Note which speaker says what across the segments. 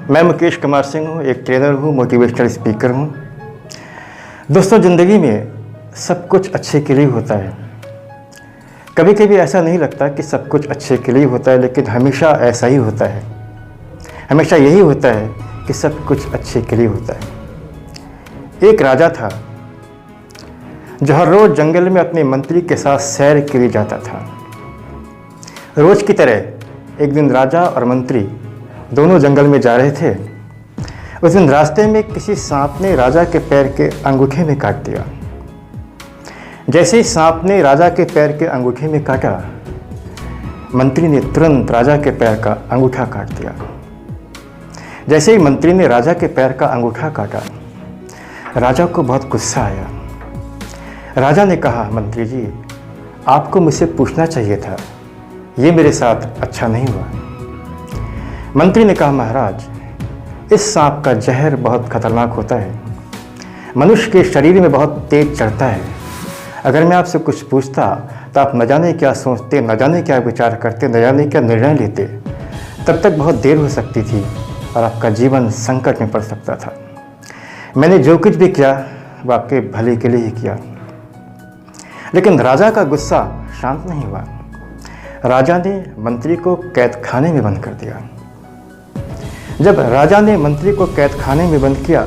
Speaker 1: मैं मुकेश कुमार सिंह हूँ, एक ट्रेनर हूँ, मोटिवेशनल स्पीकर हूँ। दोस्तों, ज़िंदगी में सब कुछ अच्छे के लिए होता है। कभी कभी ऐसा नहीं लगता कि सब कुछ अच्छे के लिए होता है, लेकिन हमेशा ऐसा ही होता है। हमेशा यही होता है कि सब कुछ अच्छे के लिए होता है। एक राजा था जो हर रोज़ जंगल में अपने मंत्री के साथ सैर के लिए जाता था। रोज़ की तरह एक दिन राजा और मंत्री दोनों जंगल में जा रहे थे। उस दिन रास्ते में किसी सांप ने राजा के पैर के अंगूठे में काट दिया। जैसे ही सांप ने राजा के पैर के अंगूठे में काटा, मंत्री ने तुरंत राजा के पैर का अंगूठा काट दिया। जैसे ही मंत्री ने राजा के पैर का अंगूठा काटा, राजा को बहुत गुस्सा आया। राजा ने कहा, मंत्री जी, आपको मुझसे पूछना चाहिए था, ये मेरे साथ अच्छा नहीं हुआ। मंत्री ने कहा, महाराज, इस सांप का जहर बहुत खतरनाक होता है, मनुष्य के शरीर में बहुत तेज चढ़ता है। अगर मैं आपसे कुछ पूछता तो आप न जाने क्या सोचते, न जाने क्या विचार करते, न जाने क्या निर्णय लेते। तब तक बहुत देर हो सकती थी और आपका जीवन संकट में पड़ सकता था। मैंने जो कुछ भी किया वो आपके भले के लिए ही किया। लेकिन राजा का गुस्सा शांत नहीं हुआ। राजा ने मंत्री को कैद खाने में बंद कर दिया। जब राजा ने मंत्री को कैद खाने में बंद किया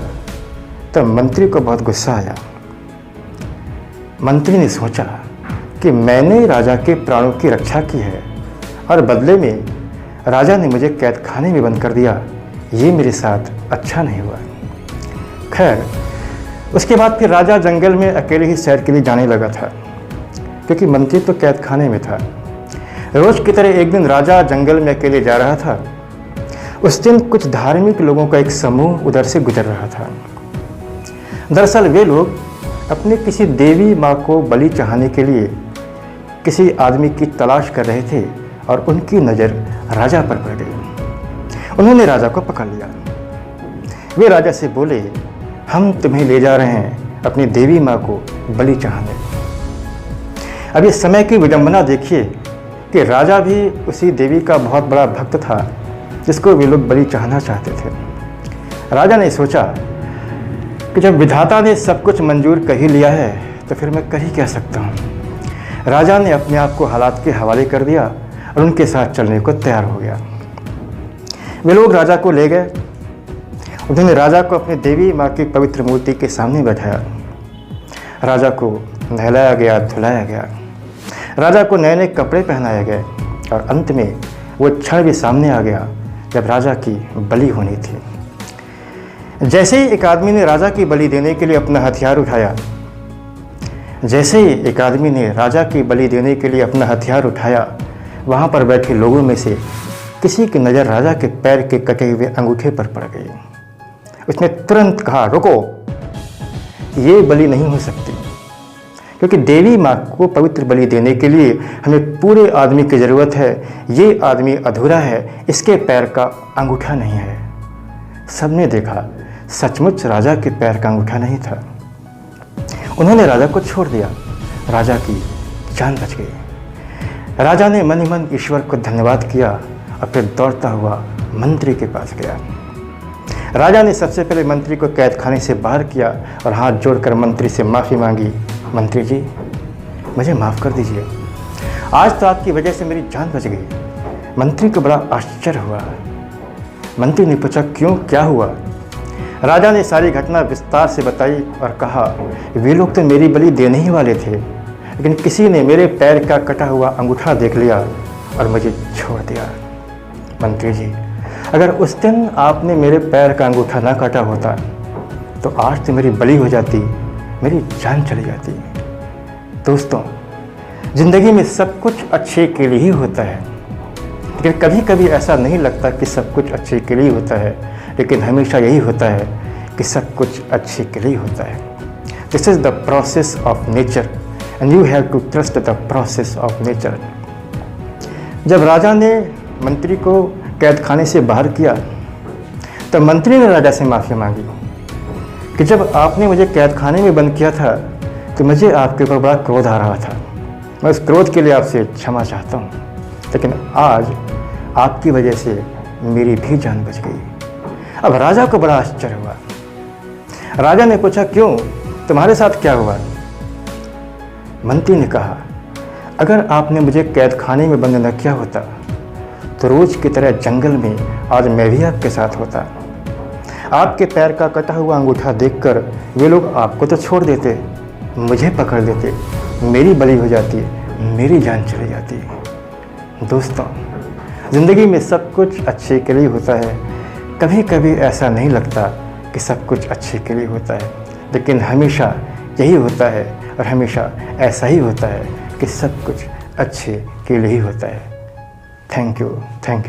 Speaker 1: तब मंत्री को बहुत गुस्सा आया। मंत्री ने सोचा कि मैंने राजा के प्राणों की रक्षा की है और बदले में राजा ने मुझे कैद खाने में बंद कर दिया। ये मेरे साथ अच्छा नहीं हुआ। खैर, उसके बाद फिर राजा जंगल में अकेले ही सैर के लिए जाने लगा था, क्योंकि मंत्री तो कैद खाने में था। रोज की तरह एक दिन राजा जंगल में अकेले जा रहा था। उस दिन कुछ धार्मिक लोगों का एक समूह उधर से गुजर रहा था। दरअसल वे लोग अपने किसी देवी माँ को बलि चढ़ाने के लिए किसी आदमी की तलाश कर रहे थे और उनकी नज़र राजा पर पड़ गई। उन्होंने राजा को पकड़ लिया। वे राजा से बोले, हम तुम्हें ले जा रहे हैं अपनी देवी माँ को बलि चढ़ाने। अब इस समय की विडंबना देखिए कि राजा भी उसी देवी का बहुत बड़ा भक्त था जिसको वे लोग बलि चढ़ाना चाहते थे। राजा ने सोचा कि जब विधाता ने सब कुछ मंजूर कर ही लिया है तो फिर मैं कर ही क्या सकता हूँ। राजा ने अपने आप को हालात के हवाले कर दिया और उनके साथ चलने को तैयार हो गया। वे लोग राजा को ले गए। उन्होंने राजा को अपनी देवी माँ की पवित्र मूर्ति के सामने बैठाया। राजा को नहलाया गया, धुलाया गया। राजा को नए नए कपड़े पहनाए गए और अंत में वो क्षण भी सामने आ गया जब राजा की बलि होनी थी। जैसे ही एक आदमी ने राजा की बलि देने के लिए अपना हथियार उठाया, वहाँ पर बैठे लोगों में से किसी की नज़र राजा के पैर के कटे हुए अंगूठे पर पड़ गई। उसने तुरंत कहा, रुको, ये बलि नहीं हो सकती, क्योंकि देवी माँ को पवित्र बलि देने के लिए हमें पूरे आदमी की ज़रूरत है। ये आदमी अधूरा है, इसके पैर का अंगूठा नहीं है। सबने देखा, सचमुच राजा के पैर का अंगूठा नहीं था। उन्होंने राजा को छोड़ दिया। राजा की जान बच गई। राजा ने मन ही मन ईश्वर को धन्यवाद किया और फिर दौड़ता हुआ मंत्री के पास गया। राजा ने सबसे पहले मंत्री को कैद खाने से बाहर किया और हाथ जोड़कर मंत्री से माफ़ी मांगी। मंत्री जी, मुझे माफ़ कर दीजिए, आज तो आपकी वजह से मेरी जान बच गई। मंत्री को बड़ा आश्चर्य हुआ। मंत्री ने पूछा, क्यों, क्या हुआ? राजा ने सारी घटना विस्तार से बताई और कहा, वे लोग तो मेरी बलि देने ही वाले थे, लेकिन किसी ने मेरे पैर का कटा हुआ अंगूठा देख लिया और मुझे छोड़ दिया। मंत्री जी, अगर उस दिन आपने मेरे पैर का अंगूठा ना काटा होता तो आज तो मेरी बलि हो जाती, मेरी जान चली जाती। दोस्तों, ज़िंदगी में सब कुछ अच्छे के लिए ही होता है, लेकिन कभी कभी ऐसा नहीं लगता कि सब कुछ अच्छे के लिए होता है, लेकिन हमेशा यही होता है कि सब कुछ अच्छे के लिए होता है। This is the process of nature and you have to trust the process of nature. जब राजा ने मंत्री को कैद खाने से बाहर किया तो मंत्री ने राजा से माफ़ी मांगी कि जब आपने मुझे कैद खाने में बंद किया था तो मुझे आपके ऊपर बड़ा क्रोध आ रहा था। मैं उस क्रोध के लिए आपसे क्षमा चाहता हूँ, लेकिन आज आपकी वजह से मेरी भी जान बच गई। अब राजा को बड़ा आश्चर्य हुआ। राजा ने पूछा, क्यों, तुम्हारे साथ क्या हुआ? मंत्री ने कहा, अगर आपने मुझे कैद खाने में बंद न किया होता तो रोज की तरह जंगल में आज मैं भी आपके साथ होता। आपके पैर का कटा हुआ अंगूठा देखकर वे लोग आपको तो छोड़ देते, मुझे पकड़ लेते, मेरी बलि हो जाती, मेरी जान चली जाती। दोस्तों, ज़िंदगी में सब कुछ अच्छे के लिए होता है। कभी कभी ऐसा नहीं लगता कि सब कुछ अच्छे के लिए होता है, लेकिन हमेशा यही होता है और हमेशा ऐसा ही होता है कि सब कुछ अच्छे के लिए ही होता है। Thank you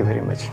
Speaker 1: very much.